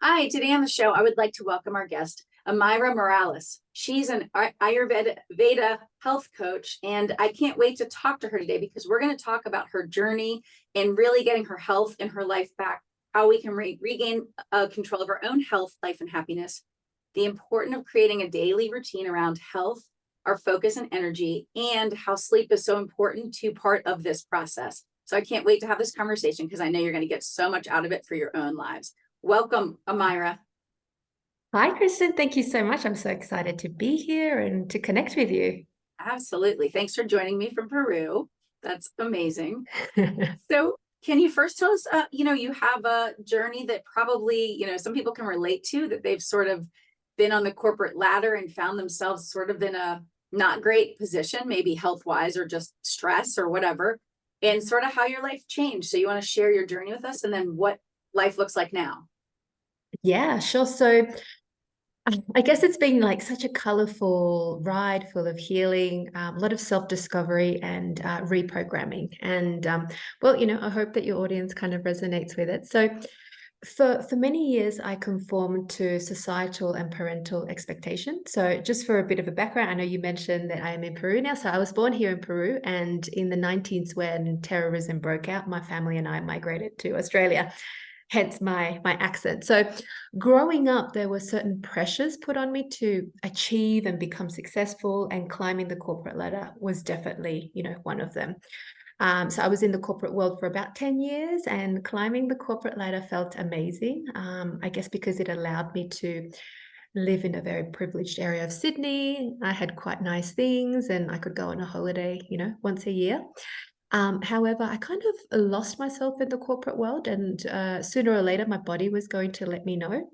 Hi, today on the show, I would like to welcome our guest, Amayra Morales. She's an Ayurveda health coach, and I can't wait to talk to her today because we're going to talk about her journey in really getting her health and her life back, how we can regain control of our own health, life, and happiness, the importance of creating a daily routine around health, our focus and energy, and how sleep is so important to part of this process. So I can't wait to have this conversation because I know you're going to get so much out of it for your own lives. Welcome, Amayra. Hi, Kristin. Thank you so much. I'm so excited to be here and to connect with you. Absolutely. Thanks for joining me from Peru. That's amazing. So, can you first tell us, you have a journey that probably, some people can relate to, that they've sort of been on the corporate ladder and found themselves sort of in a not great position, maybe health wise or just stress or whatever, and sort of how your life changed. So, you want to share your journey with us and then what life looks like now? Yeah, sure. So I guess it's been like such a colorful ride full of healing, a lot of self-discovery and reprogramming. And I hope that your audience kind of resonates with it. So for many years, I conformed to societal and parental expectation. So just for a bit of a background, I know you mentioned that I am in Peru now. So I was born here in Peru, and in the 90s, when terrorism broke out, my family and I migrated to Australia, hence my accent. So growing up, there were certain pressures put on me to achieve and become successful, and climbing the corporate ladder was definitely, one of them. So I was in the corporate world for about 10 years, and climbing the corporate ladder felt amazing. I guess because it allowed me to live in a very privileged area of Sydney. I had quite nice things, and I could go on a holiday, once a year. However, I kind of lost myself in the corporate world, and sooner or later, my body was going to let me know.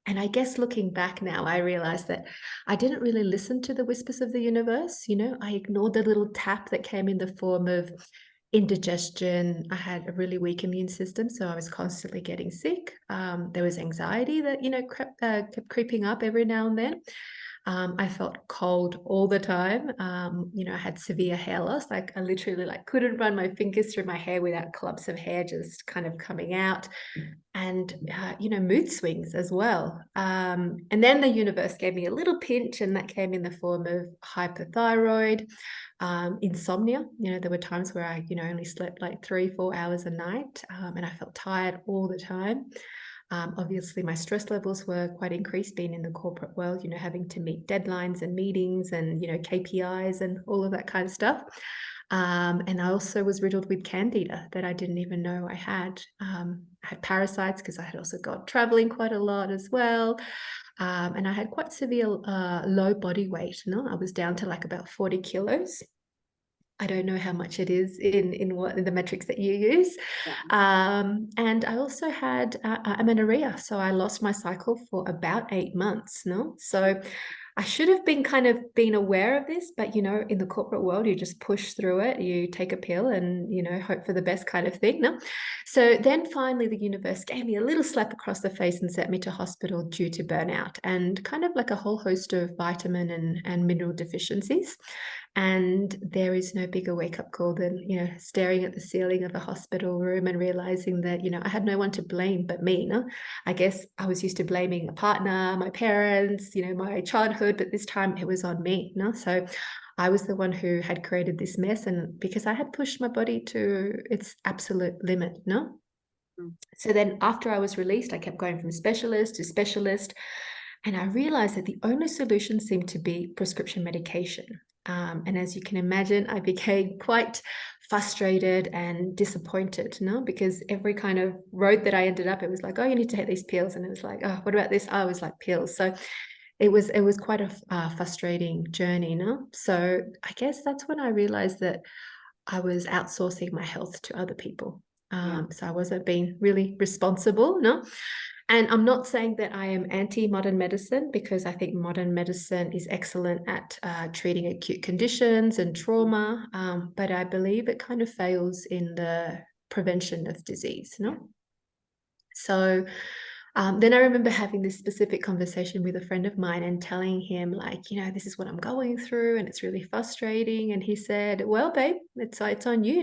And I guess looking back now, I realized that I didn't really listen to the whispers of the universe. I ignored the little tap that came in the form of indigestion. I had a really weak immune system, so I was constantly getting sick. There was anxiety that, kept creeping up every now and then. I felt cold all the time. I had severe hair loss. Like I literally couldn't run my fingers through my hair without clumps of hair just kind of coming out, and mood swings as well. And then the universe gave me a little pinch, and that came in the form of hypothyroid, insomnia. There were times where I only slept like 3-4 hours a night, and I felt tired all the time. Obviously, my stress levels were quite increased being in the corporate world, having to meet deadlines and meetings and, KPIs and all of that kind of stuff. And I also was riddled with candida that I didn't even know I had. I had parasites because I had also gone traveling quite a lot as well. And I had quite severe low body weight. I was down to like about 40 kilos. I don't know how much it is in the metrics that you use. Yeah. And I also had amenorrhea. So I lost my cycle for about 8 months. No, so I should have been aware of this, but in the corporate world, you just push through it. You take a pill and hope for the best kind of thing. No, so then finally, the universe gave me a little slap across the face and sent me to hospital due to burnout and kind of like a whole host of vitamin and mineral deficiencies. And there is no bigger wake-up call than, staring at the ceiling of a hospital room and realizing that, I had no one to blame but me. I guess I was used to blaming a partner, my parents, my childhood, but this time it was on me. So I was the one who had created this mess, and because I had pushed my body to its absolute limit. Mm. So then after I was released, I kept going from specialist to specialist. And I realized that the only solution seemed to be prescription medication. And as you can imagine, I became quite frustrated and disappointed, because every kind of road that I ended up, it was like, oh, you need to take these pills. And it was like, oh, what about this? Oh, I was like pills. So it was quite a frustrating journey, So I guess that's when I realized that I was outsourcing my health to other people. Yeah. So I wasn't being really responsible, and I'm not saying that I am anti-modern medicine, because I think modern medicine is excellent at treating acute conditions and trauma, but I believe it kind of fails in the prevention of disease. So then I remember having this specific conversation with a friend of mine and telling him, like, this is what I'm going through and it's really frustrating. And he said, well, babe, it's on you,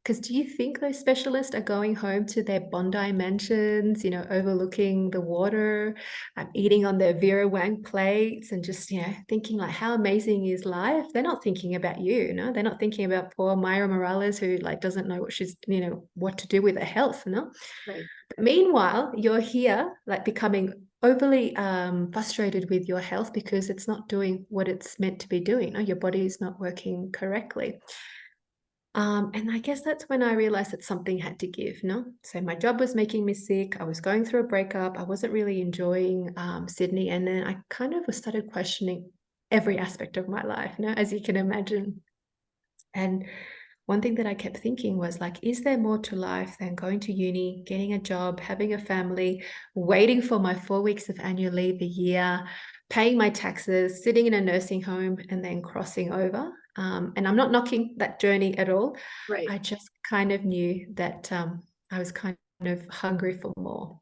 Because do you think those specialists are going home to their Bondi mansions, overlooking the water, eating on their Vera Wang plates and just, thinking like, how amazing is life? They're not thinking about you, they're not thinking about poor Myra Morales who like doesn't know what she's, what to do with her health, Right. But meanwhile, you're here like becoming overly frustrated with your health because it's not doing what it's meant to be doing. Your body is not working correctly. And I guess that's when I realized that something had to give, no? So my job was making me sick. I was going through a breakup. I wasn't really enjoying Sydney. And then I kind of started questioning every aspect of my life, as you can imagine. And one thing that I kept thinking was like, is there more to life than going to uni, getting a job, having a family, waiting for my 4 weeks of annual leave a year, paying my taxes, sitting in a nursing home, and then crossing over? And I'm not knocking that journey at all. Right. I just kind of knew that I was kind of hungry for more.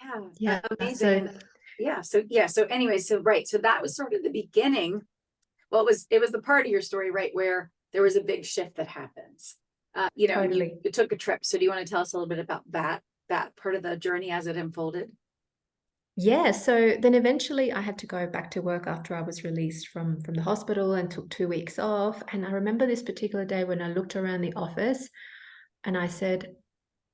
Yeah. Yeah. Amazing. Yeah. So anyway, right. So that was sort of the beginning. Well, it was the part of your story, right, where there was a big shift that happens. And Totally. you took a trip. So do you want to tell us a little bit about that part of the journey as it unfolded? Yeah, so then eventually I had to go back to work after I was released from the hospital and took 2 weeks off. And I remember this particular day when I looked around the office and I said,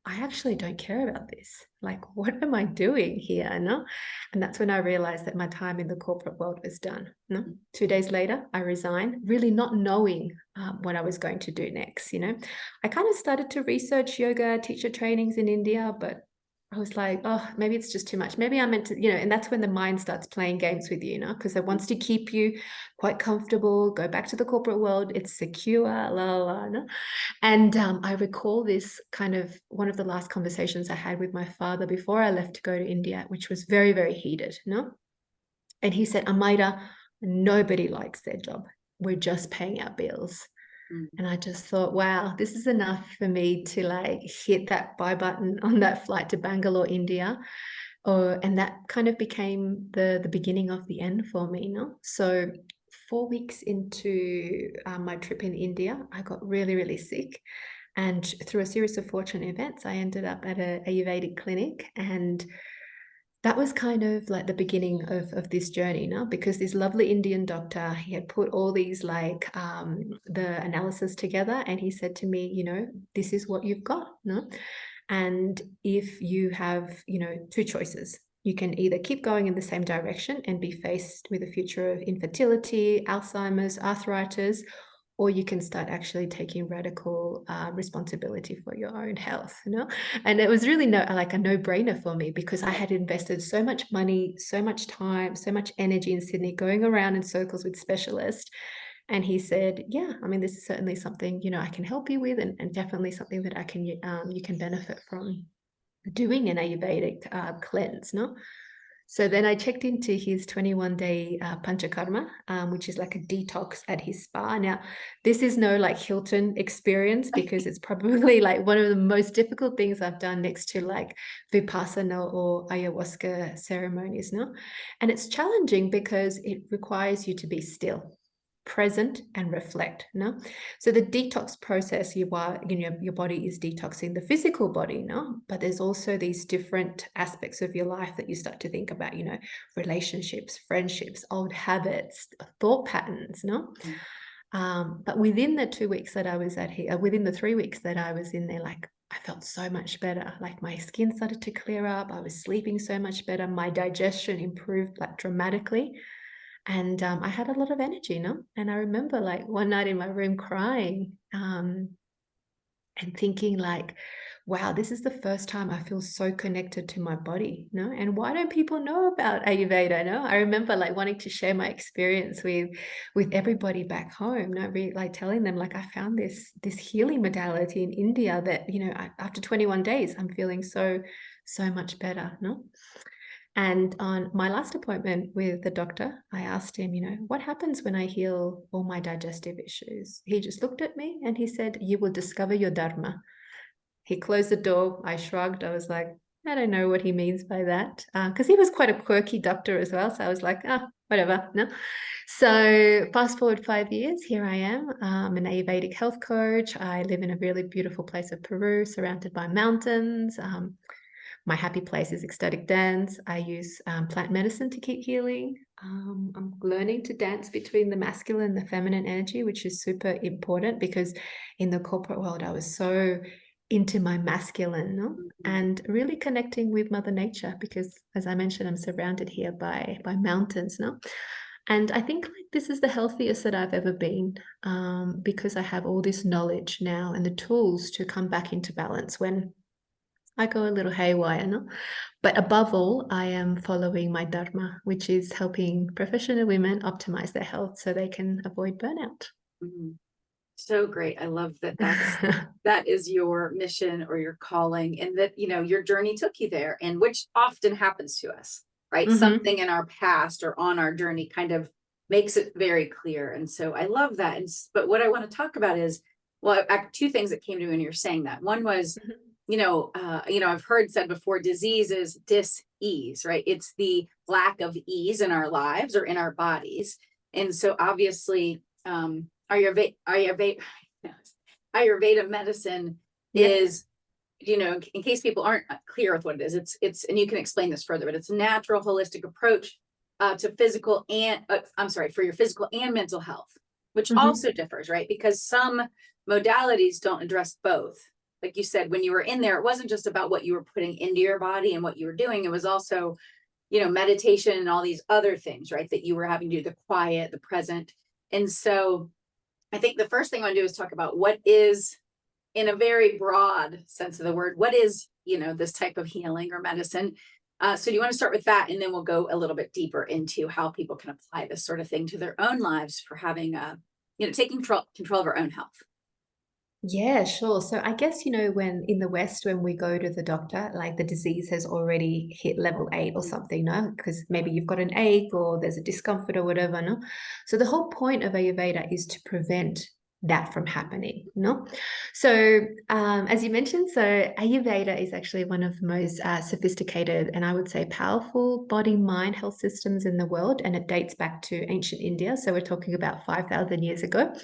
I actually don't care about this. Like, what am I doing here? No? And that's when I realized that my time in the corporate world was done. No? 2 days later, I resigned, really not knowing what I was going to do next. I kind of started to research yoga teacher trainings in India, but I was like, oh, maybe it's just too much. Maybe I meant to, and that's when the mind starts playing games with you, because it wants to keep you quite comfortable, go back to the corporate world. It's secure, la, la, la. No? And I recall this kind of one of the last conversations I had with my father before I left to go to India, which was very, very heated, And he said, Amayra, nobody likes their job. We're just paying our bills. And I just thought, wow, this is enough for me to like hit that buy button on that flight to Bangalore, India. And that kind of became the beginning of the end for me, So 4 weeks into my trip in India, I got really, really sick. And through a series of fortunate events, I ended up at a Ayurvedic clinic. And that was kind of like the beginning of this journey, because this lovely Indian doctor, he had put all these like the analysis together and he said to me, this is what you've got, And if you have, two choices, you can either keep going in the same direction and be faced with a future of infertility, Alzheimer's, arthritis, or you can start actually taking radical responsibility for your own health, And it was really like a no-brainer for me because I had invested so much money, so much time, so much energy in Sydney, going around in circles with specialists. And he said, yeah, I mean, this is certainly something, I can help you with and definitely something that you can benefit from doing an Ayurvedic cleanse, So then I checked into his 21-day panchakarma, which is like a detox at his spa. Now, this is no like Hilton experience because it's probably like one of the most difficult things I've done next to like Vipassana or ayahuasca ceremonies, And it's challenging because it requires you to be still, present and reflect. So the detox process, your body is detoxing the physical body, but there's also these different aspects of your life that you start to think about, relationships, friendships, old habits, thought patterns. But within the 2 weeks that I was within the 3 weeks that I was in there, like I felt so much better. Like my skin started to clear up. I was sleeping so much better. My digestion improved like dramatically. And I had a lot of energy, And I remember like one night in my room crying and thinking like, wow, this is the first time I feel so connected to my body, And why don't people know about Ayurveda, I remember like wanting to share my experience with everybody back home, like telling them like I found this healing modality in India that, after 21 days, I'm feeling so much better, And on my last appointment with the doctor, I asked him, what happens when I heal all my digestive issues? He just looked at me and he said, you will discover your Dharma. He closed the door. I shrugged. I was like, I don't know what he means by that, because he was quite a quirky doctor as well. So I was like, ah, whatever, no. So fast forward 5 years, here I am. An Ayurvedic health coach. I live in a really beautiful place of Peru, surrounded by mountains. My happy place is ecstatic dance. I use plant medicine to keep healing. I'm learning to dance between the masculine and the feminine energy, which is super important because in the corporate world, I was so into my masculine, no? Mhm. And really connecting with Mother Nature because, as I mentioned, I'm surrounded here by mountains, no? And I think like this is the healthiest that I've ever been because I have all this knowledge now and the tools to come back into balance when I go a little haywire, no? But above all, I am following my Dharma, which is helping professional women optimize their health so they can avoid burnout. Mhm. So great. I love that that is your mission or your calling, and that, your journey took you there, and which often happens to us, right? Hmm. Something in our past or on our journey kind of makes it very clear. And so I love that. But what I want to talk about is, well, two things that came to me when you're saying that. One was, I've heard said before, disease is dis-ease, right? It's the lack of ease in our lives or in our bodies. And so obviously, Ayurveda medicine Yeah. is, in case people aren't clear with what it is, and you can explain this further, but it's a natural holistic approach to physical and I'm sorry, for your physical and mental health, which Hmm. also differs, right? Because some modalities don't address both. Like you said, when you were in there, it wasn't just about what you were putting into your body and what you were doing. It was also, meditation and all these other things, right? That you were having to do, the quiet, the present. And so I think the first thing I want to do is talk about what is, in a very broad sense of the word, what is, this type of healing or medicine. So do you want to start with that? And then we'll go a little bit deeper into how people can apply this sort of thing to their own lives for having, taking control of our own health. Yeah, sure. So I guess, when in the West, when we go to the doctor, like the disease has already hit level 8 or something, no? Because maybe you've got an ache or there's a discomfort or whatever, no? So the whole point of Ayurveda is to prevent that from happening, no? So as you mentioned, so Ayurveda is actually one of the most sophisticated and I would say powerful body-mind health systems in the world, and it dates back to ancient India. So we're talking about 5,000 years ago.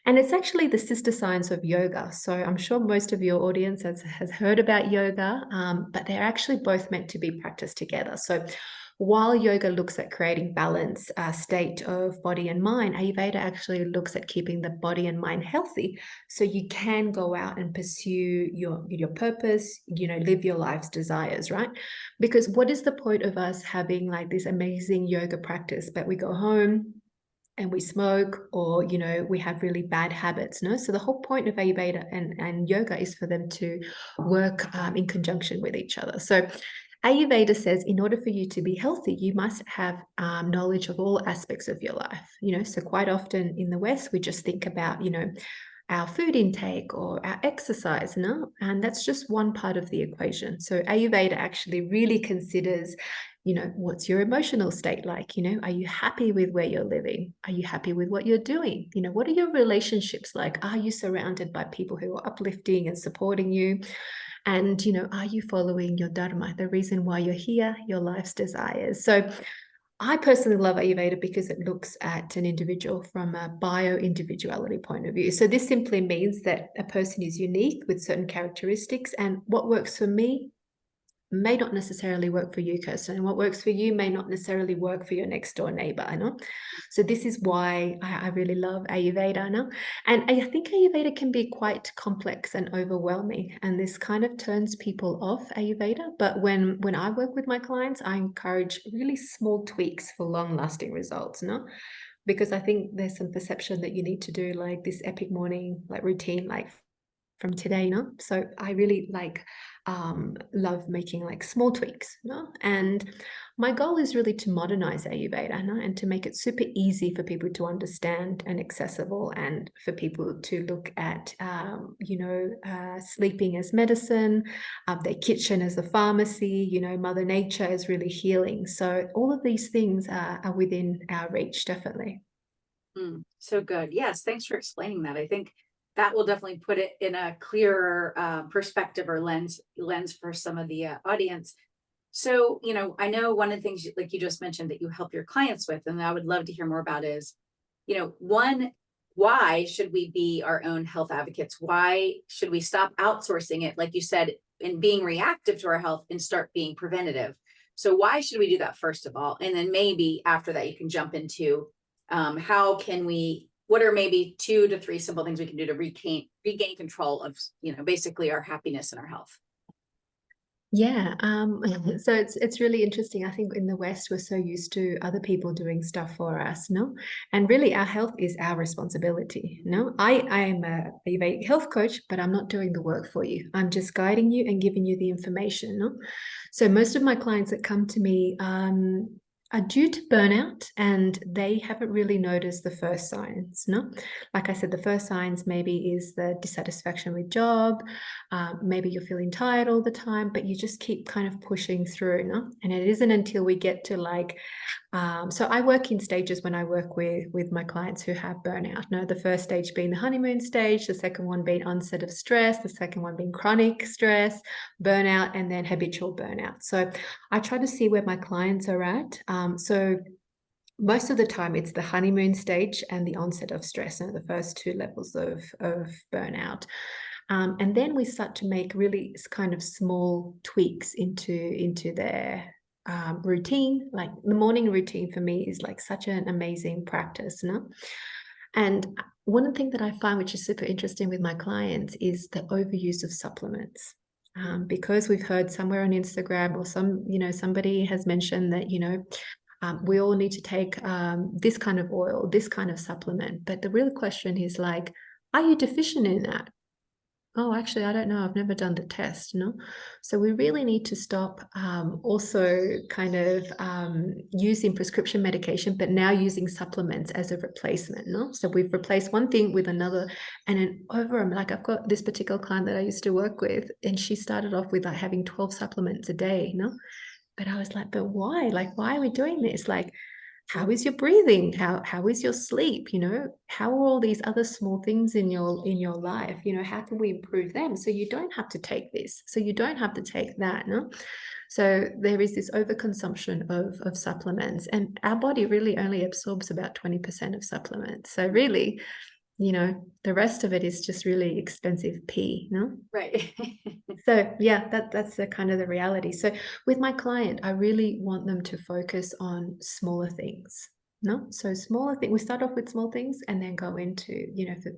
And it's actually the sister science of yoga. So I'm sure most of your audience has heard about yoga, but they're actually both meant to be practiced together. So while yoga looks at creating balance, state of body and mind, Ayurveda actually looks at keeping the body and mind healthy. So you can go out and pursue your purpose, live your life's desires, right? Because what is the point of us having like this amazing yoga practice, but we go home and we smoke or we have really bad habits, no? So the whole point of Ayurveda and yoga is for them to work in conjunction with each other. So Ayurveda says in order for you to be healthy, you must have knowledge of all aspects of your life. So quite often in the West we just think about our food intake or our exercise, no? And that's just one part of the equation. So Ayurveda actually really considers, what's your emotional state like? Are you happy with where you're living? Are you happy with what you're doing? What are your relationships like? Are you surrounded by people who are uplifting and supporting you? And, are you following your Dharma, the reason why you're here, your life's desires? So I personally love Ayurveda because it looks at an individual from a bio-individuality point of view. So this simply means that a person is unique with certain characteristics, and what works for me may not necessarily work for you, Kirsten. And what works for you may not necessarily work for your next door neighbor, I know. So this is why I really love Ayurveda, I know. And I think Ayurveda can be quite complex and overwhelming, and this kind of turns people off Ayurveda. But when I work with my clients, I encourage really small tweaks for long-lasting results, no? Because I think there's some perception that you need to do like this epic morning like routine, like from today, no? So I really love making like small tweaks, no? And my goal is really to modernize Ayurveda, no? And to make it super easy for people to understand and accessible, and for people to look at sleeping as medicine, their kitchen as a pharmacy, Mother Nature is really healing. So all of these things are within our reach, definitely. So good. Yes, thanks for explaining that. I think that will definitely put it in a clearer perspective or lens for some of the audience. So, I know one of the things, like you just mentioned, that you help your clients with, and I would love to hear more about is, one, why should we be our own health advocates? Why should we stop outsourcing it, like you said, and being reactive to our health and start being preventative? So why should we do that first of all? And then maybe after that, you can jump into what are maybe 2 to 3 simple things we can do to regain control of, basically our happiness and our health. Yeah, so it's really interesting. I think in the West, we're so used to other people doing stuff for us, no? And really, our health is our responsibility, no? I am a health coach, but I'm not doing the work for you. I'm just guiding you and giving you the information, no? So most of my clients that come to me are due to burnout, and they haven't really noticed the first signs, no? Like I said, the first signs maybe is the dissatisfaction with job, maybe you're feeling tired all the time, but you just keep kind of pushing through, no? And it isn't until we get to like, so I work in stages when I work with my clients who have burnout. No, the first stage being the honeymoon stage, the second one being onset of stress, the second one being chronic stress, burnout, and then habitual burnout. So I try to see where my clients are at. So most of the time it's the honeymoon stage and the onset of stress, and the first 2 levels of burnout. And then we start to make really kind of small tweaks into their routine. Like the morning routine for me is like such an amazing practice, no? And one of the things that I find, which is super interesting with my clients, is the overuse of supplements. Because we've heard somewhere on Instagram or somebody has mentioned that, we all need to take this kind of oil, this kind of supplement. But the real question is like, are you deficient in that? Oh, actually, I don't know. I've never done the test, So we really need to stop also kind of using prescription medication, but now using supplements as a replacement, So we've replaced one thing with another, and like I've got this particular client that I used to work with, and she started off with like having 12 supplements a day, But I was like, but why? Like, why are we doing this? Like, how is your breathing? How is your sleep? How are all these other small things in your life? How can we improve them so you don't have to take this, so you don't have to take that, no? So there is this overconsumption of supplements, and our body really only absorbs about 20% of supplements. So really, the rest of it is just really expensive pee, no? Right. So yeah, that's the kind of the reality. So with my client, I really want them to focus on smaller things. No, so smaller things. We start off with small things and then go into,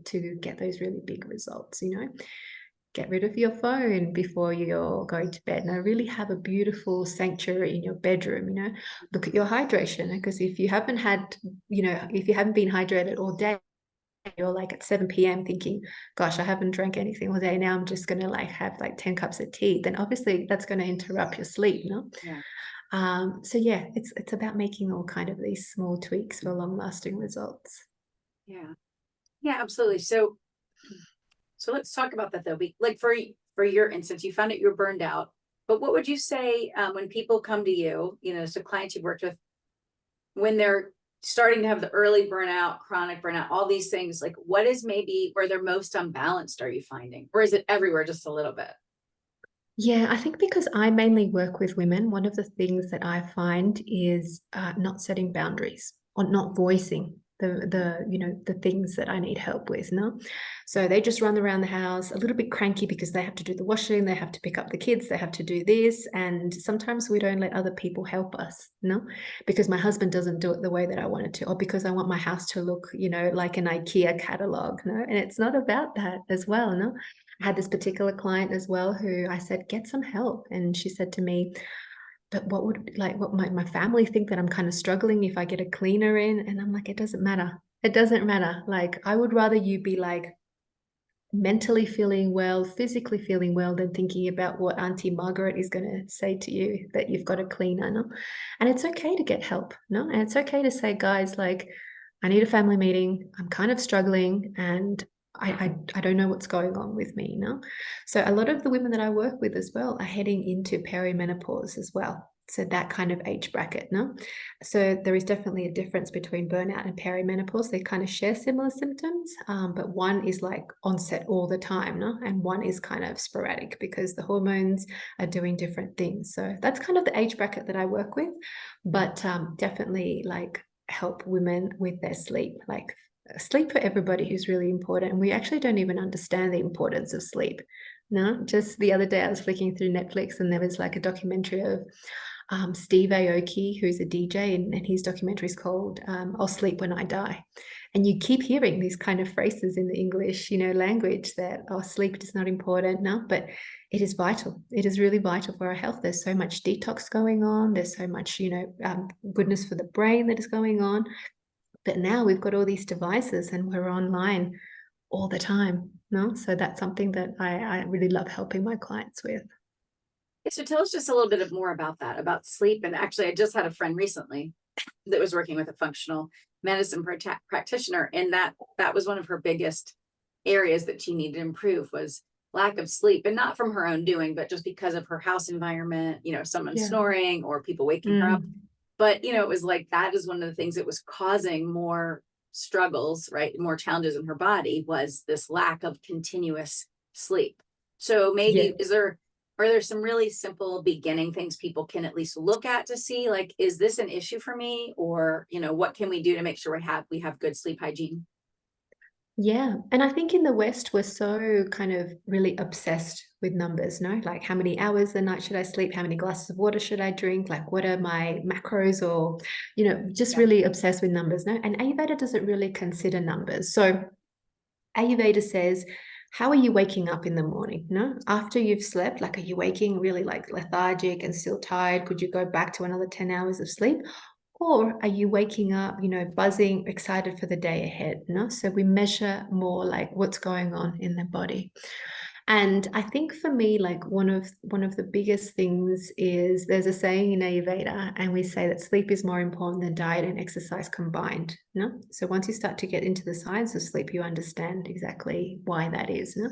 to get those really big results. Get rid of your phone before you're going to bed. Now, really have a beautiful sanctuary in your bedroom. Look at your hydration, because if you haven't been hydrated all day, you're like at 7 p.m. thinking, gosh, I haven't drank anything all day. Now I'm just going to like have like 10 cups of tea. Then obviously that's going to interrupt your sleep, no? Yeah. So yeah, it's about making all kind of these small tweaks for long lasting results. Yeah. Yeah, absolutely. So let's talk about that though. Like for your instance, you found out you were burned out, but what would you say when people come to you, so clients you've worked with, when they're starting to have the early burnout, chronic burnout, all these things, like what is maybe where they're most unbalanced, are you finding? Or is it everywhere just a little bit? Yeah, I think because I mainly work with women, one of the things that I find is not setting boundaries or not voicing the things that I need help with, no? So they just run around the house a little bit cranky because they have to do the washing, they have to pick up the kids, they have to do this, and sometimes we don't let other people help us, no? Because my husband doesn't do it the way that I want it to, or because I want my house to look, like an IKEA catalog, no? And it's not about that as well, no? I had this particular client as well who I said, get some help. And she said to me, but what my family think that I'm kind of struggling if I get a cleaner in? And I'm like, it doesn't matter. It doesn't matter. Like, I would rather you be like mentally feeling well, physically feeling well, than thinking about what Auntie Margaret is going to say to you that you've got a cleaner, no? And it's okay to get help, no? And it's okay to say, guys, like, I need a family meeting. I'm kind of struggling and I don't know what's going on with me, So a lot of the women that I work with as well are heading into perimenopause as well. So that kind of age bracket, no? So there is definitely a difference between burnout and perimenopause. They kind of share similar symptoms, but one is like onset all the time, no? And one is kind of sporadic because the hormones are doing different things. So that's kind of the age bracket that I work with, but definitely like help women with their sleep. Like sleep for everybody is really important. And we actually don't even understand the importance of sleep. No, just the other day I was flicking through Netflix and there was like a documentary of Steve Aoki, who's a DJ, and his documentary is called I'll Sleep When I Die. And you keep hearing these kind of phrases in the English, language that, oh, sleep is not important. No, but it is vital. It is really vital for our health. There's so much detox going on. There's so much, goodness for the brain that is going on. But now we've got all these devices and we're online all the time. No, so that's something that I really love helping my clients with. So tell us just a little bit more about that, about sleep. And actually, I just had a friend recently that was working with a functional medicine practitioner, and that was one of her biggest areas that she needed to improve was lack of sleep, and not from her own doing, but just because of her house environment, someone snoring or people waking her up. But, it was like, that is one of the things that was causing more struggles, right? More challenges in her body was this lack of continuous sleep. So maybe are there some really simple beginning things people can at least look at to see, like, is this an issue for me? Or, what can we do to make sure we have good sleep hygiene? Yeah. And I think in the West, we're so kind of really obsessed with numbers, no? Like how many hours a night should I sleep? How many glasses of water should I drink? Like what are my macros or, just really obsessed with numbers, no? And Ayurveda doesn't really consider numbers. So Ayurveda says, how are you waking up in the morning? No, after you've slept, like, are you waking really like lethargic and still tired? Could you go back to another 10 hours of sleep? Or are you waking up, buzzing, excited for the day ahead? No, so we measure more like what's going on in the body. And I think for me, like one of the biggest things is there's a saying in Ayurveda, and we say that sleep is more important than diet and exercise combined. No, so once you start to get into the science of sleep, you understand exactly why that is. No,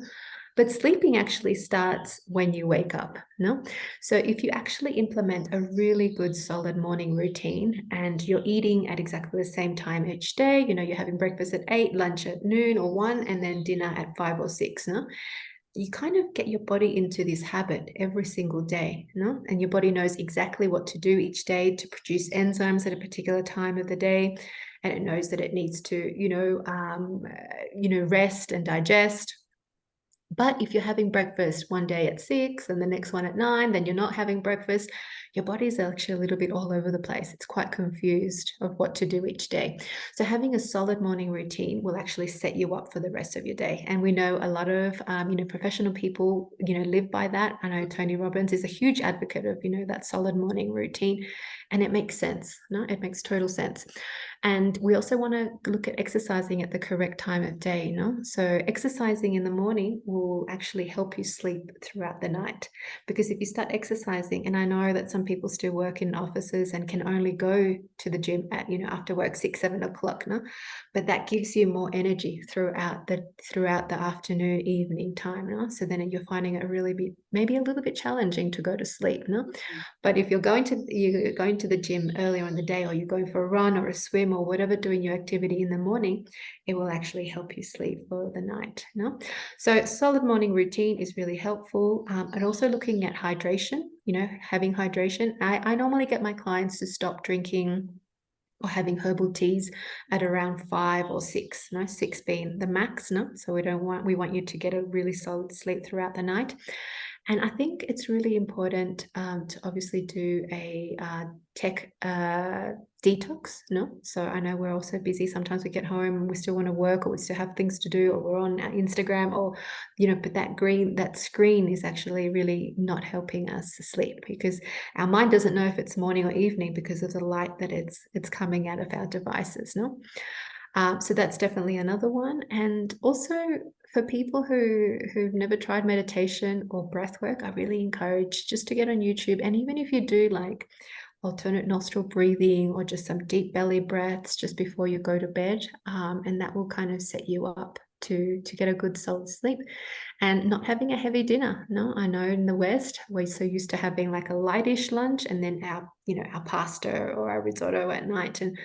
but sleeping actually starts when you wake up. No, so if you actually implement a really good solid morning routine and you're eating at exactly the same time each day, you're having breakfast at 8, lunch at noon or 1, and then dinner at 5 or 6. No, you kind of get your body into this habit every single day, and your body knows exactly what to do each day to produce enzymes at a particular time of the day, and it knows that it needs to, rest and digest. But if you're having breakfast one day at 6 and the next one at 9, then you're not having breakfast, your body's actually a little bit all over the place. It's quite confused of what to do each day. So having a solid morning routine will actually set you up for the rest of your day. And we know a lot of, professional people, live by that. I know Tony Robbins is a huge advocate of, that solid morning routine, and it makes sense. No, it makes total sense. And we also want to look at exercising at the correct time of day, So exercising in the morning will actually help you sleep throughout the night. Because if you start exercising, and I know that some people still work in offices and can only go to the gym at, after work 6, 7 o'clock, but that gives you more energy throughout the afternoon, evening time, So then you're finding it maybe a little bit challenging to go to sleep, But if you're going to the gym earlier in the day, or you're going for a run or a swim or whatever, doing your activity in the morning, it will actually help you sleep for the night. So solid morning routine is really helpful. And also looking at hydration, having hydration. I normally get my clients to stop drinking or having herbal teas at around 5 or 6, 6 being the max, So we want you to get a really solid sleep throughout the night. And I think it's really important to obviously do a tech detox, So I know we're also busy. Sometimes we get home and we still want to work, or we still have things to do, or we're on Instagram, or, but that screen is actually really not helping us sleep, because our mind doesn't know if it's morning or evening because of the light that it's coming out of our devices, So that's definitely another one. And also for people who've never tried meditation or breath work, I really encourage just to get on YouTube. And even if you do like alternate nostril breathing or just some deep belly breaths just before you go to bed, and that will kind of set you up to get a good solid sleep, and not having a heavy dinner. No, I know in the West we're so used to having like a lightish lunch and then our pasta or our risotto at night, and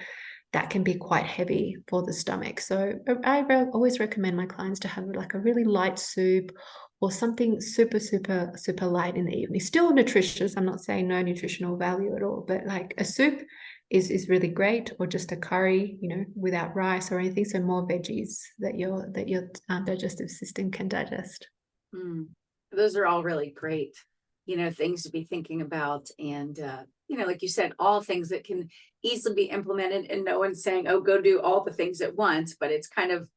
that can be quite heavy for the stomach. So always recommend my clients to have like a really light soup or something super, super, super light in the evening. Still nutritious. I'm not saying no nutritional value at all, but like a soup is really great, or just a curry, without rice or anything. So more veggies that your digestive system can digest. Mm. Those are all really great, things to be thinking about. And, like you said, all things that can easily be implemented, and no one's saying, oh, go do all the things at once, but it's kind of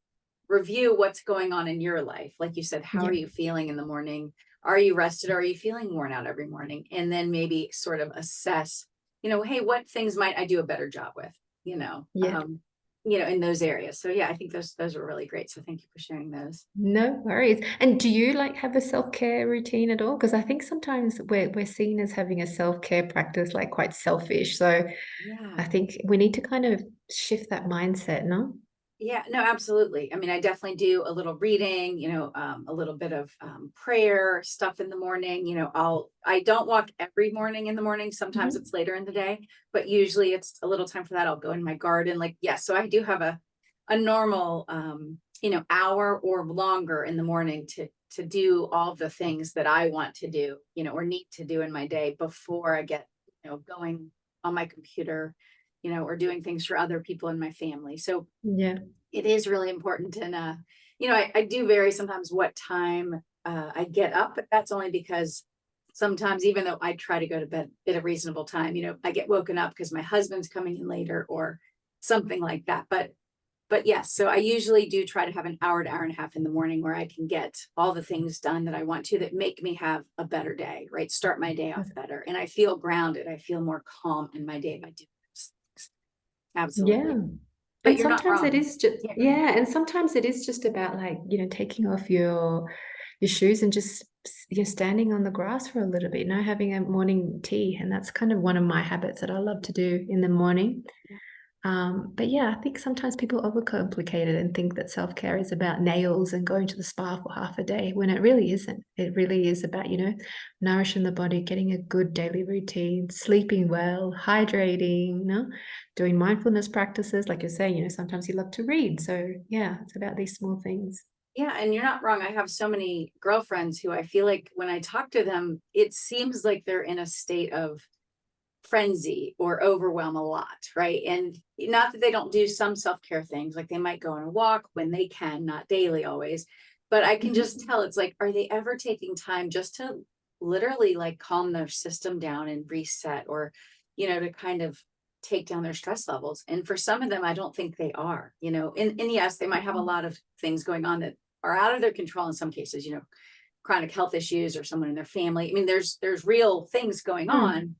review what's going on in your life. Like you said, how Yeah. are you feeling in the morning? Are you rested? Are you feeling worn out every morning? And then maybe sort of assess, hey, what things might I do a better job with, Yeah. in those areas. So yeah, I think those are really great. So thank you for sharing those. No worries. And do you like have a self-care routine at all? Because I think sometimes we're seen as having a self-care practice like quite selfish. So Yeah. I think we need to kind of shift that mindset, no? Yeah, no, absolutely. I mean, I definitely do a little reading, a little bit of prayer stuff in the morning. I don't walk every morning in the morning. Sometimes Mhm. it's later in the day, but usually it's a little time for that. I'll go in my garden. Like, yes, so I do have a normal, hour or longer in the morning to do all the things that I want to do, or need to do in my day before I get, going on my computer, or doing things for other people in my family. So Yeah. it is really important. And, I do vary sometimes what time I get up, but that's only because sometimes, even though I try to go to bed at a reasonable time, I get woken up because my husband's coming in later or something like that. But yes, so I usually do try to have an hour to hour and a half in the morning where I can get all the things done that I want to, that make me have a better day, right? Start my day off better. And I feel grounded. I feel more calm in my day by doing those things. Absolutely. Yeah. But And you're not sometimes it wrong. is just, Yeah, go ahead. yeah, and sometimes it is just about like, taking off your shoes and just you're standing on the grass for a little bit, having a morning tea. And that's kind of one of my habits that I love to do in the morning. But yeah, I think sometimes people overcomplicate it and think that self-care is about nails and going to the spa for half a day, when it really isn't. It really is about, nourishing the body, getting a good daily routine, sleeping well, hydrating, doing mindfulness practices. Like you're saying, sometimes you love to read. So yeah, it's about these small things. Yeah, and you're not wrong. I have so many girlfriends who I feel like when I talk to them, it seems like they're in a state of frenzy or overwhelm a lot, right? And not that they don't do some self-care things, like they might go on a walk when they can, not daily always, but I can just Mhm. tell it's like, are they ever taking time just to literally like calm their system down and reset, or, to kind of take down their stress levels? And for some of them, I don't think they are, and yes, they might have a lot of things going on that are out of their control in some cases, chronic health issues or someone in their family. I mean, there's real things going Mm. on,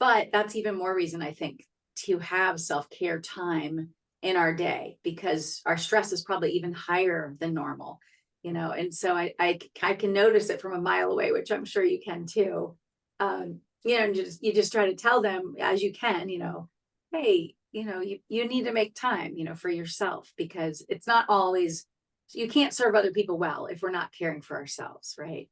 but that's even more reason, I think, to have self-care time in our day, because our stress is probably even higher than normal, and so I can notice it from a mile away, which I'm sure you can too. And you just try to tell them as you can, hey, you need to make time, for yourself, because it's not always, you can't serve other people well if we're not caring for ourselves, right?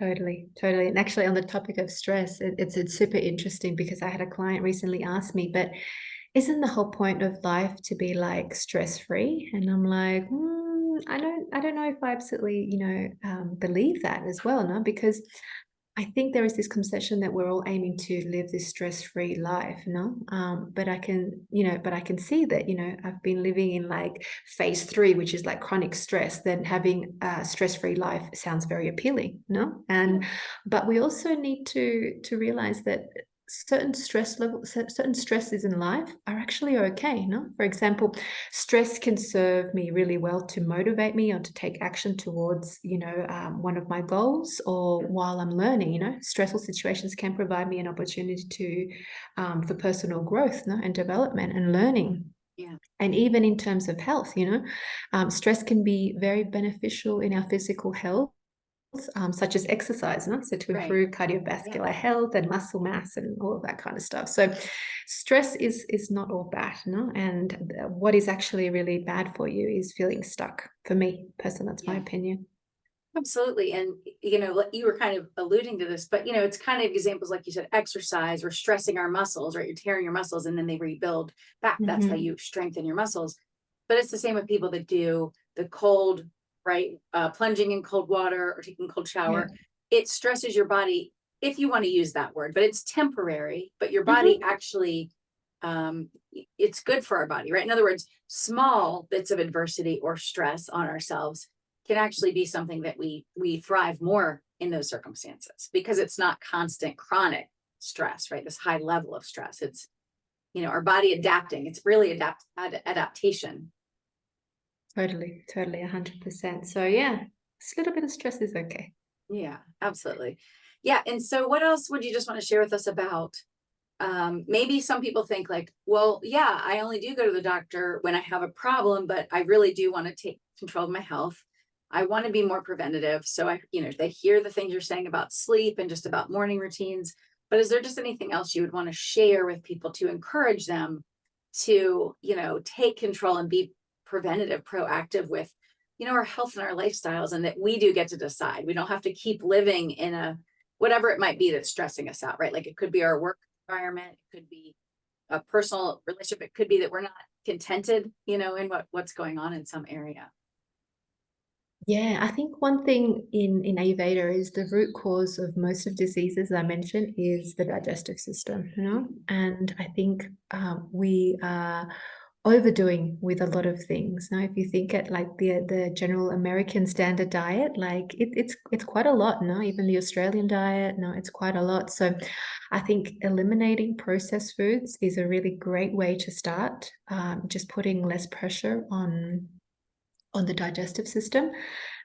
Totally, totally. And actually, on the topic of stress, it's super interesting because I had a client recently ask me, but isn't the whole point of life to be like stress free? And I'm like, I don't know if I absolutely, believe that as well, no, because I think there is this conception that we're all aiming to live this stress-free life, no? But I can see that, I've been living in like phase three, which is like chronic stress. Then having a stress-free life sounds very appealing, no? Yeah. But we also need to realize that certain stresses in life are actually okay, no? For example, stress can serve me really well to motivate me or to take action towards, one of my goals, or while I'm learning, stressful situations can provide me an opportunity for personal growth, no, and development and learning. Yeah. And even in terms of health, stress can be very beneficial in our physical health such as exercise, no? So to Right. improve Yeah. cardiovascular health and muscle mass and all of that kind of stuff. So stress is not all bad, no? And what is actually really bad for you is feeling stuck. For me, personally, that's my Yeah. opinion. Absolutely. And, you were kind of alluding to this, but, it's kind of examples, like you said, exercise or stressing our muscles, right? You're tearing your muscles and then they rebuild back. That's how Mhm. you strengthen your muscles. But it's the same with people that do the cold, right? Plunging in cold water or taking a cold Yeah. shower. It stresses your body, if you want to use that word, but it's temporary, but your body Mhm. actually, it's good for our body, right? In other words, small bits of adversity or stress on ourselves can actually be something that we thrive more in those circumstances, because it's not constant chronic stress, right? This high level of stress. It's, our body adapting. It's really adaptation. Totally, totally, 100%. So yeah, a little bit of stress is okay. Yeah, absolutely. Yeah. And so what else would you just want to share with us about, maybe some people think like, well, yeah, I only do go to the doctor when I have a problem, but I really do want to take control of my health. I want to be more preventative. So they hear the things you're saying about sleep and just about morning routines. But is there just anything else you would want to share with people to encourage them to, take control and be preventative, proactive with, our health and our lifestyles, and that we do get to decide. We don't have to keep living in whatever it might be that's stressing us out, right? Like it could be our work environment, it could be a personal relationship, it could be that we're not contented, in what's going on in some area. Yeah, I think one thing in Ayurveda is the root cause of most of diseases I mentioned is the digestive system, you know? Mhm. And I think we are overdoing with a lot of things. Now, if you think at like the general American standard diet, like it's quite a lot, no? Even the Australian diet, no, it's quite a lot. So I think eliminating processed foods is a really great way to start. Just putting less pressure on the digestive system.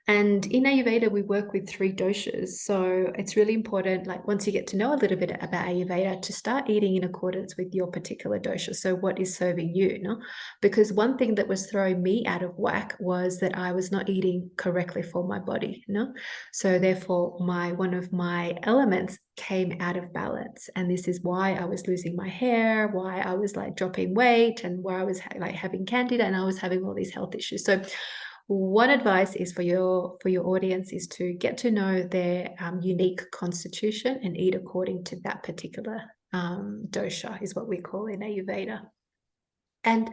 And in Ayurveda, we work with 3 doshas. So it's really important, like once you get to know a little bit about Ayurveda, to start eating in accordance with your particular dosha. So what is serving you, no? Because one thing that was throwing me out of whack was that I was not eating correctly for my body, no? So therefore, one of my elements came out of balance. And this is why I was losing my hair, why I was like dropping weight, and why I was like having candida, and I was having all these health issues. So one advice is for your audience is to get to know their unique constitution and eat according to that particular dosha, is what we call in Ayurveda. And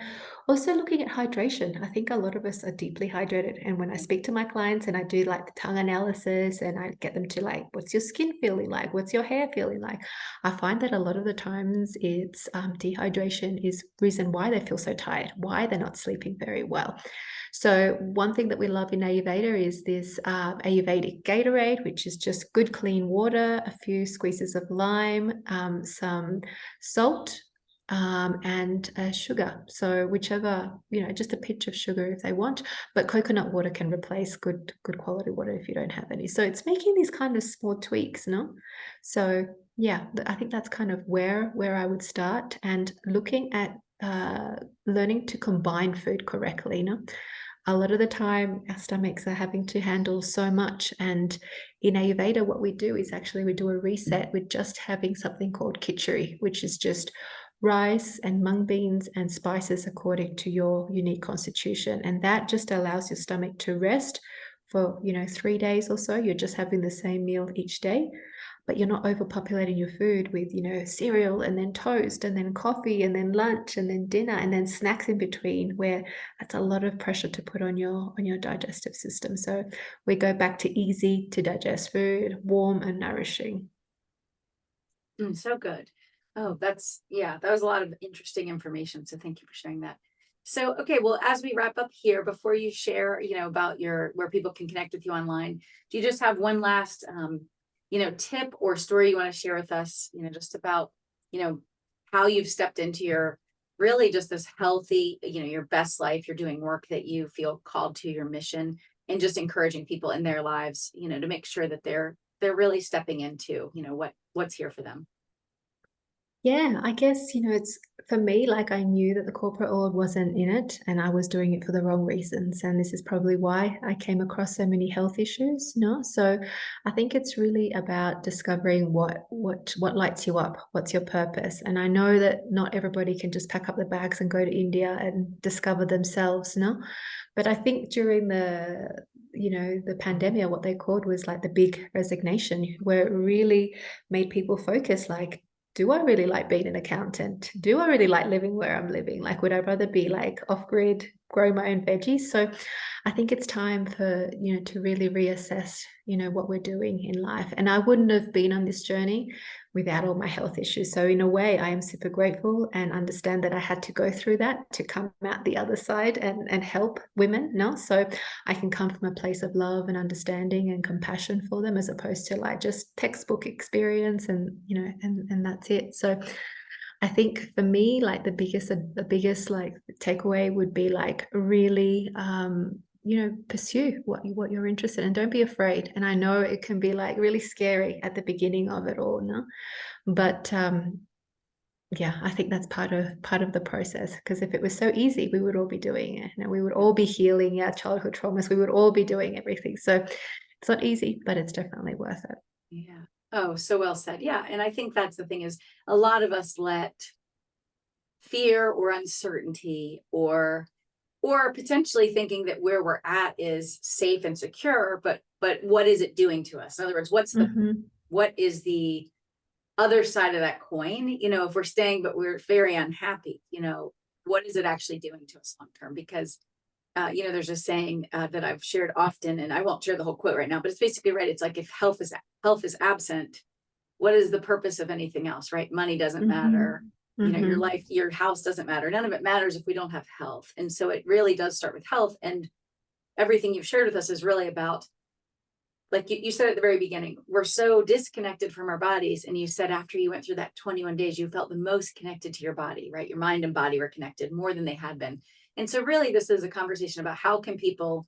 also looking at hydration. I think a lot of us are deeply hydrated. And when I speak to my clients and I do like the tongue analysis and I get them to like, what's your skin feeling like? What's your hair feeling like? I find that a lot of the times it's dehydration is reason why they feel so tired, why they're not sleeping very well. So one thing that we love in Ayurveda is this Ayurvedic Gatorade, which is just good clean water, a few squeezes of lime, some salt, and sugar. So whichever, just a pinch of sugar if they want, but coconut water can replace good quality water if you don't have any. So it's making these kind of small tweaks, no? So yeah, I think that's kind of where I would start, and looking at learning to combine food correctly, no? A lot of the time our stomachs are having to handle so much, and in Ayurveda what we do is actually we do a reset with just having something called khichdi, which is just rice and mung beans and spices according to your unique constitution, and that just allows your stomach to rest for 3 days or so. You're just having the same meal each day, but you're not overpopulating your food with cereal and then toast and then coffee and then lunch and then dinner and then snacks in between, where that's a lot of pressure to put on your digestive system. So we go back to easy to digest food, warm and nourishing. So good. Oh, that was a lot of interesting information. So thank you for sharing that. So, okay, well, as we wrap up here, before you share, about where people can connect with you online, do you just have one last, tip or story you want to share with us, just about, how you've stepped into your really just this healthy, your best life, you're doing work that you feel called to, your mission, and just encouraging people in their lives, to make sure that they're really stepping into, what's here for them. Yeah, I guess, it's for me, like I knew that the corporate world wasn't in it and I was doing it for the wrong reasons. And this is probably why I came across so many health issues, So I think it's really about discovering what lights you up, what's your purpose. And I know that not everybody can just pack up the bags and go to India and discover themselves, But I think during the pandemic, what they called was like the big resignation, where it really made people focus like, do I really like being an accountant? Do I really like living where I'm living? Like, would I rather be like off grid, grow my own veggies? So I think it's time for, to really reassess, what we're doing in life. And I wouldn't have been on this journey without all my health issues. So in a way, I am super grateful and understand that I had to go through that to come out the other side and help women, So I can come from a place of love and understanding and compassion for them, as opposed to like just textbook experience and that's it. So I think for me, like the biggest like takeaway would be like really pursue what you're interested in. Don't be afraid. And I know it can be like really scary at the beginning of it all, no? But yeah, I think that's part of the process, because if it was so easy, we would all be doing it. We would all be healing our childhood traumas. We would all be doing everything. So it's not easy, but it's definitely worth it. Yeah. Oh, so well said. Yeah. And I think that's the thing is a lot of us let fear or uncertainty or potentially thinking that where we're at is safe and secure, but what is it doing to us? In other words, Mm-hmm. what is the other side of that coin? If we're staying but we're very unhappy, what is it actually doing to us long term? Because there's a saying that I've shared often, and I won't share the whole quote right now, but it's basically right. It's like, if health is absent, what is the purpose of anything else, right? Money doesn't matter. Mm-hmm. Your Mm-hmm. life, your house doesn't matter. None of it matters if we don't have health. And so it really does start with health. And everything you've shared with us is really about, like you said at the very beginning, we're so disconnected from our bodies. And you said after you went through that 21 days, you felt the most connected to your body, right? Your mind and body were connected more than they had been. And so really this is a conversation about how can people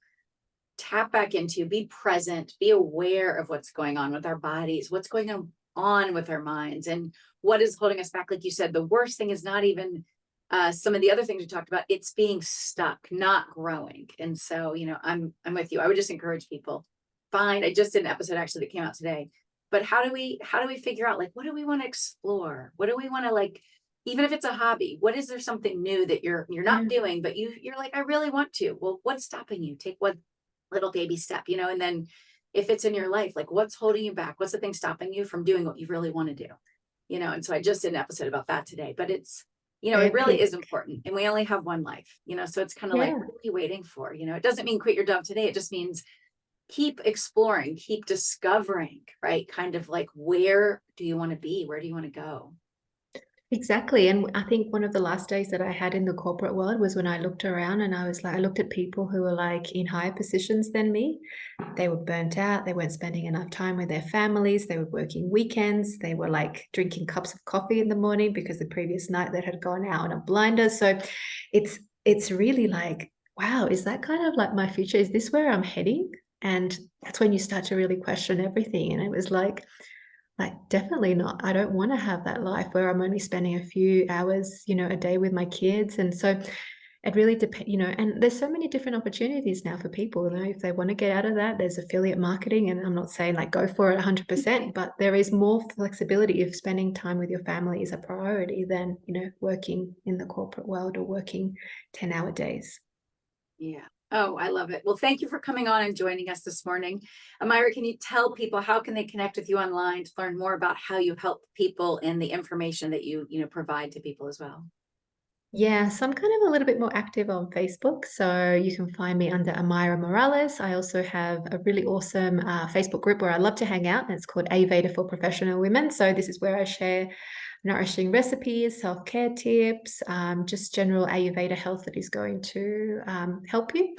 tap back into, be present, be aware of what's going on with our bodies, what's going on with our minds, and what is holding us back. Like you said, the worst thing is not even some of the other things we talked about. It's being stuck, not growing. And so, I'm with you. I would just encourage people. Fine. I just did an episode actually that came out today. But how do we figure out, like, what do we want to explore? What do we want to, like, even if it's a hobby, what is there something new that you're Yeah. not doing, but you're like, I really want to. Well, what's stopping you? Take one little baby step, and then if it's in your life, like, what's holding you back? What's the thing stopping you from doing what you really want to do? And so I just did an episode about that today, but it's, it really Epic. is important, and we only have one life, so it's kind of like, Yeah. what are you waiting for? It doesn't mean quit your job today. It just means keep exploring, keep discovering, right? Kind of like, where do you want to be? Where do you want to go? Exactly. And I think one of the last days that I had in the corporate world was when I looked around and I was like, I looked at people who were like in higher positions than me. They were burnt out. They weren't spending enough time with their families. They were working weekends. They were like drinking cups of coffee in the morning because the previous night they had gone out on a blinder. So it's really like, wow, is that kind of like my future? Is this where I'm heading? And that's when you start to really question everything. And it was like, definitely not. I don't want to have that life where I'm only spending a few hours, a day with my kids. And so it really depends, and there's so many different opportunities now for people, if they want to get out of that, there's affiliate marketing. And I'm not saying like go for it 100%, but there is more flexibility if spending time with your family is a priority than, working in the corporate world or working 10-hour days. Yeah. Oh, I love it. Well, thank you for coming on and joining us this morning. Amayra, can you tell people how can they connect with you online to learn more about how you help people and the information that you provide to people as well? Yeah, so I'm kind of a little bit more active on Facebook. So you can find me under Amayra Morales. I also have a really awesome Facebook group where I love to hang out, and it's called Ayurveda for Professional Women. So this is where I share nourishing recipes, self-care tips, just general Ayurveda health that is going to help you.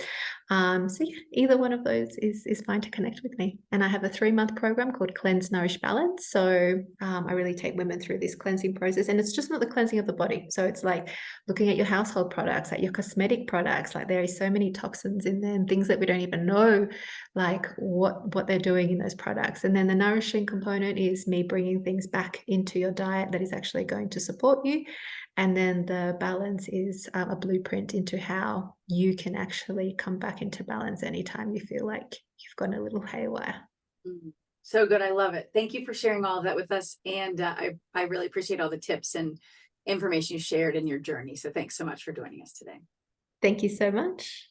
So yeah, either one of those is fine to connect with me. And I have a 3-month program called Cleanse, Nourish, Balance. So I really take women through this cleansing process, and it's just not the cleansing of the body. So it's like looking at your household products, at your cosmetic products. Like there is so many toxins in there and things that we don't even know, like what they're doing in those products. And then the nourishing component is me bringing things back into your diet that is actually going to support you. And then the balance is a blueprint into how you can actually come back into balance anytime you feel like you've gone a little haywire. So good. I love it. Thank you for sharing all of that with us. And I really appreciate all the tips and information you shared in your journey. So thanks so much for joining us today. Thank you so much.